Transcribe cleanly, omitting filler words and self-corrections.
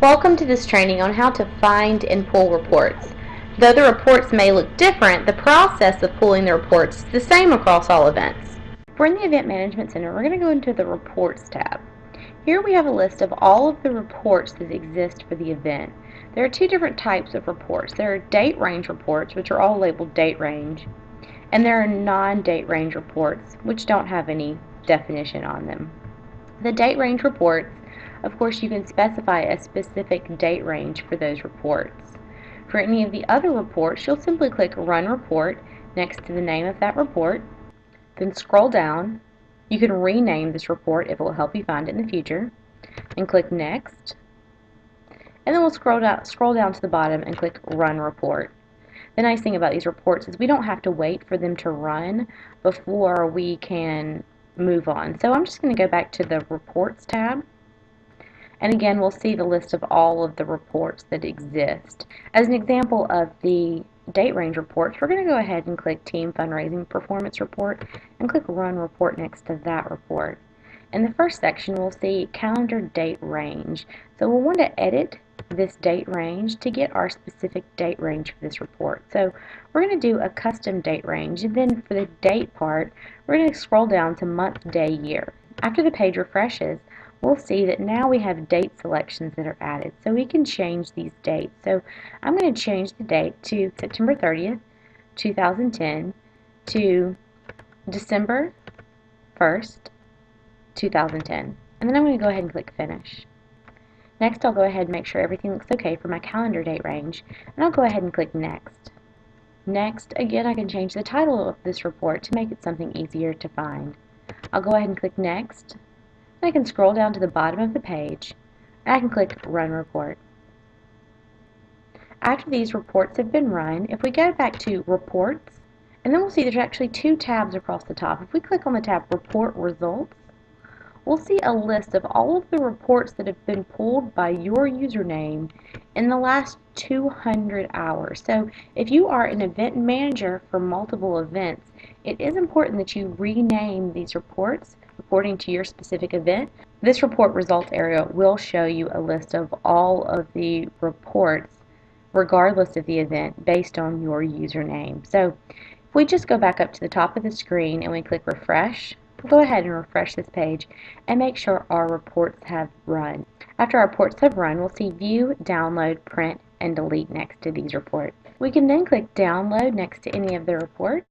Welcome to this training on how to find and pull reports. Though the reports may look different, the process of pulling the reports is the same across all events. We're in the Event Management Center. We're going to go into the Reports tab. Here we have a list of all of the reports that exist for the event. There are two different types of reports. There are date range reports, which are all labeled date range, and there are non-date range reports, which don't have any definition on them. The date range reports, of course, you can specify a specific date range for those reports. For any of the other reports, you'll simply click Run Report next to the name of that report, then scroll down. You can rename this report if it will help you find it in the future, and click Next. And then we'll scroll down to the bottom and click Run Report. The nice thing about these reports is we don't have to wait for them to run before we can move on. So I'm just going to go back to the Reports tab. And again, we'll see the list of all of the reports that exist. As an example of the date range reports, we're going to go ahead and click Team Fundraising Performance Report and click Run Report next to that report. In the first section, we'll see Calendar Date Range. So we'll want to edit this date range to get our specific date range for this report. So we're going to do a custom date range, and then for the date part, we're going to scroll down to month, day, year. After the page refreshes, we'll see that now we have date selections that are added, so we can change these dates. So I'm going to change the date to September 30th, 2010 to December 1st, 2010. And then I'm going to go ahead and click Finish. Next, I'll go ahead and make sure everything looks okay for my calendar date range, and I'll go ahead and click Next. Next, again, I can change the title of this report to make it something easier to find. I'll go ahead and click Next. I can scroll down to the bottom of the page, and I can click Run Report. After these reports have been run, if we go back to Reports, and then we'll see there's actually two tabs across the top. If we click on the tab Report Results, we'll see a list of all of the reports that have been pulled by your username in the last 200 hours. So if you are an event manager for multiple events, it is important that you rename these reports according to your specific event. This report results area will show you a list of all of the reports regardless of the event based on your username. So if we just go back up to the top of the screen and we click refresh, we'll go ahead and refresh this page and make sure our reports have run. After our reports have run, we'll see View, Download, Print, and Delete next to these reports. We can then click Download next to any of the reports.